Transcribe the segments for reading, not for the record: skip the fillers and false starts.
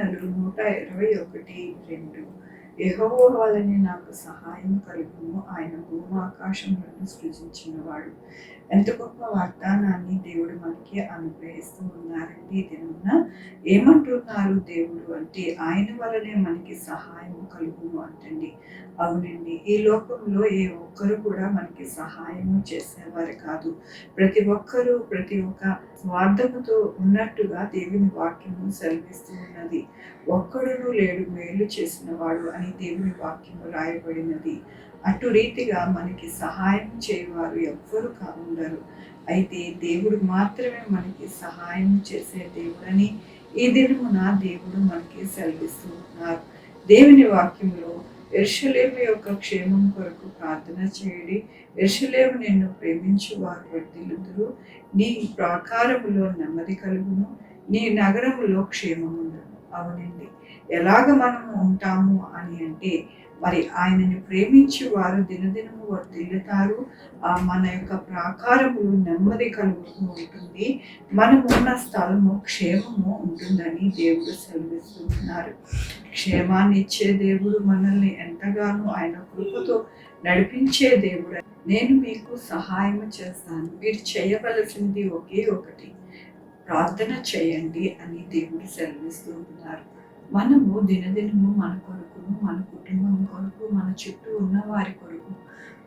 కీర్తనలు 121:2. యెహోవా వలనే నాకు సహాయం కలుగును, ఆయన భూమాకాశములను సృజించినవాడు. ఎంత గొప్ప వాగ్దానాన్ని దేవుడు మనకి అనుగ్రహిస్తూ ఉన్నారండి. ఈ దినమున ఏమంటున్నారు దేవుడు అంటే, ఆయన వలనే మనకి సహాయం కలుగును అంటండి. అవునండి, ఈ లోకంలో ఏ ఒక్కరు కూడా మనకి సహాయం చేసేవారు కాదు. ప్రతి ఒక్కరూ ప్రతి ఒక్క స్వార్థముతో ఉన్నట్టుగా దేవుని వాక్యము సెలవిస్తూ ఉన్నది. ఒక్కడును లేడు మేలు చేసిన వాడు అని దేవుని వాక్యము రాయబడినది. అటు రీతిగా మనకి సహాయం చేయవారు ఎవ్వరు ఉండరు. అయితే దేవుడు మాత్రమే మనకి సహాయం చేసే దేవుడని ఈ దినమున దేవుడు మనకి సెలవిస్తూ ఉన్నారు. దేవుని వాక్యంలో యెరూషలేము యొక్క క్షేమం కొరకు ప్రార్థన చేయడి, యెరూషలేము నిన్ను ప్రేమించు వారు వర్ధిల్లుదురు, నీ ప్రాకారములో నెమ్మది కలుగును, నీ నగరములో క్షేమముండును. అవునండి, ఎలాగ మనము ఉంటాము అని అంటే, మరి ఆయనని ప్రేమించి వారు దినదినము వర్ధిల్లుతారు. మన యొక్క ప్రాకారములు నెమ్మది కలుగుతూ ఉంటుంది, మనం ఉన్న స్థలము క్షేమము ఉంటుందని దేవుడు సెలవిస్తున్నారు. క్షేమాన్ని ఇచ్చే దేవుడు, మనల్ని ఎంతగానో ఆయన కృపతో నడిపించే దేవుడు. నేను మీకు సహాయం చేస్తాను, మీరు చేయవలసింది ఒకే ఒకటి, ప్రార్థన చేయండి అని దేవుడు సెలవిస్తూ ఉన్నారు. మనము దినదినము మన కొరకును, మన కుటుంబం కొరకు, మన చుట్టూ ఉన్న వారి కొరకు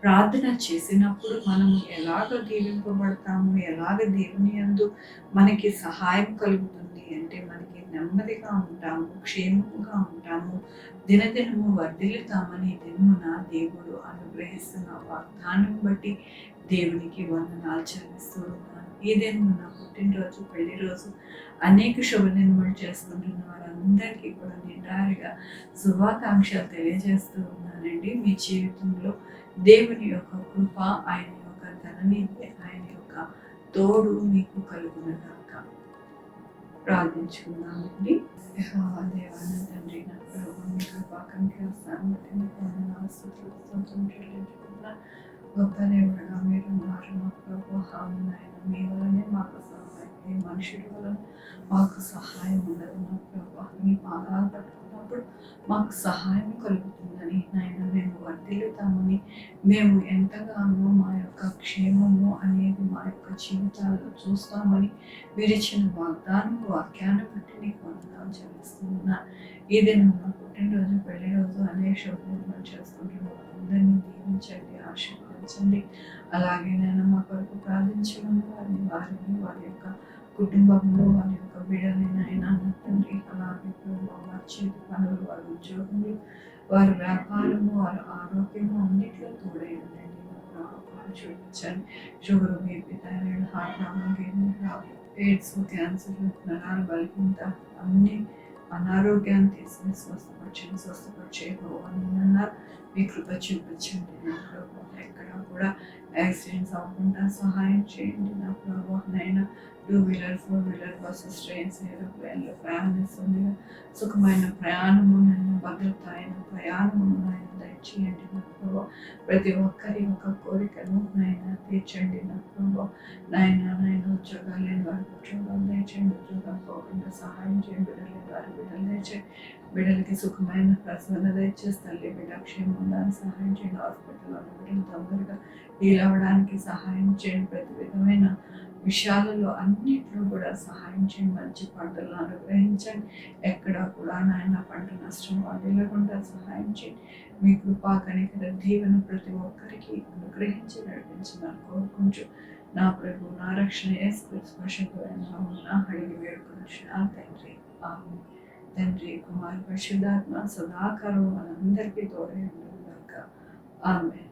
ప్రార్థన చేసినప్పుడు మనము ఎలాగ దీవింపబడతాము, ఎలాగ దేవుని యందు మనకి సహాయం కలుగుతుంది అంటే, మనకి నెమ్మదిగా ఉంటాము, క్షేమముగా ఉంటాము, దినదినము వర్ధిల్లుతామని దినమున దేవుడు అనుగ్రహిస్తున్న వాగ్దానం బట్టి దేవునికి వందనాలు చెల్లిస్తూ ఉన్నాను. ఈ దినమున పుట్టినరోజు, పెళ్లి రోజు, అనేక శుభదినములు చేసుకుంటున్న వారందరికీ కూడా నిండారుగా శుభాకాంక్షలు తెలియజేస్తూ ఉన్నానండి. మీ జీవితంలో దేవుని యొక్క కృప, ఆయన యొక్క ధననిధి, ఆయన యొక్క తోడు మీకు కలుగునగాక. ప్రార్థించుకుందామండి. యెహోవా దేవాన తండ్రి, నా ప్రభువా, మీ కృపాకాంక్షలు సామర్థ్యం చెల్లించుకున్నా గొప్ప దేవుడుగా మీరు ఉన్నారు. మా ప్రభువా, ఆయన మీ వలనే మాకు సహాయం, ఏ మనుషుల వలన మాకు సహాయం ఉండదు. నా ప్రభువా, మీ పాదాలు పట్టుకున్నప్పుడు మాకు సహాయం కలుగుతుందని, నాయన మేము వర్ధిల్లుతామని, మేము ఎంతగానో మా యొక్క క్షేమము అనేది మా యొక్క జీవితాల్లో చూస్తామని మీరు ఇచ్చిన వాక్యాన్ని బట్టి నీకు వందనాలు చెల్లిస్తున్నా. ఈ దినం నా పుట్టినరోజు, పెళ్లి రోజు, అనేక శుభదినాలు చేసుకుంటున్న అందరినీ దీవించండి, ఆశీర్వదించండి. అలాగే నేను మా కొరకు ప్రార్థించమని వారిని వారి యొక్క కుటుంబంలో, వారి యొక్క బిడ్డలైన ఆయన తండ్రి, అలాగే వారి చేతి పనులు, వారి ఉద్యోగములు, వారి వ్యాపారము, వారి ఆరోగ్యము అన్నింటిలో తోడై ఉండండి. చూపించండి. Sugar, BP, thyroid, heart problem, AIDS, cancer, నరాల బలహీనత, అన్ని అనారోగ్యాన్ని తీసుకుని స్వస్థపరిచే భగవాన్ మీ కృప చూపించండి. నా ప్రభు, ఎక్కడ కూడా యాక్సిడెంట్స్ అవ్వకుండా సహాయం చేయండి. నా ప్రభు, నైనా 2-వీలర్, 4-వీలర్ బస్సెస్, ట్రైన్స్, ఏరోప్లేన్లు ప్రయాణిస్తుంది. సుఖమైన ప్రయాణము, నైనా భద్రత అయిన ప్రయాణము నాయన దయచేయండి. నా ప్రభు, ప్రతి ఒక్కరి యొక్క కోరికను నైనా తీర్చండి. నా ప్రభు, నాయన ఉద్యోగాలు లేని వారికి ఉద్యోగాలు దయచేయండి, ఉద్యోగాలు పోకుండా సహాయం చేయండి. బిడ్డలు లేని వారికి బిడ్డలు దయచేయండి, బిడ్డలకి సుఖమైన ప్రసవన దయచేసి, తల్లి బిడ్డ క్షేమం ఉండాలని సహాయం చేయండి. హాస్పిటల్లో బిడ్డలు తొందరగా హీల్ అవ్వడానికి సహాయం చేయండి. ప్రతి విధమైన విషయాలలో అన్నింటిలో కూడా సహాయం చేయండి. మంచి పంటలను అనుగ్రహించండి. ఎక్కడ కూడా నాయన పంట నష్టం వాటిల్లకుండా సహాయం చేయండి. మీ కృపా కనికర దీవెన ప్రతి ఒక్కరికి అనుగ్రహించి నడిపించమని కోరుకుంటూ, నా ప్రభు, నా రక్షణ యేసుక్రీస్తు పరిశుద్ధమైన నామమున అడిగి వేడుకొనుచున్నాను తండ్రి. ఆమేన్. తండ్రి, కుమార్, పరిశుద్ధాత్మ సదాకాలం మనందరికీ తోడై ఉండును గాక. ఆమేన్.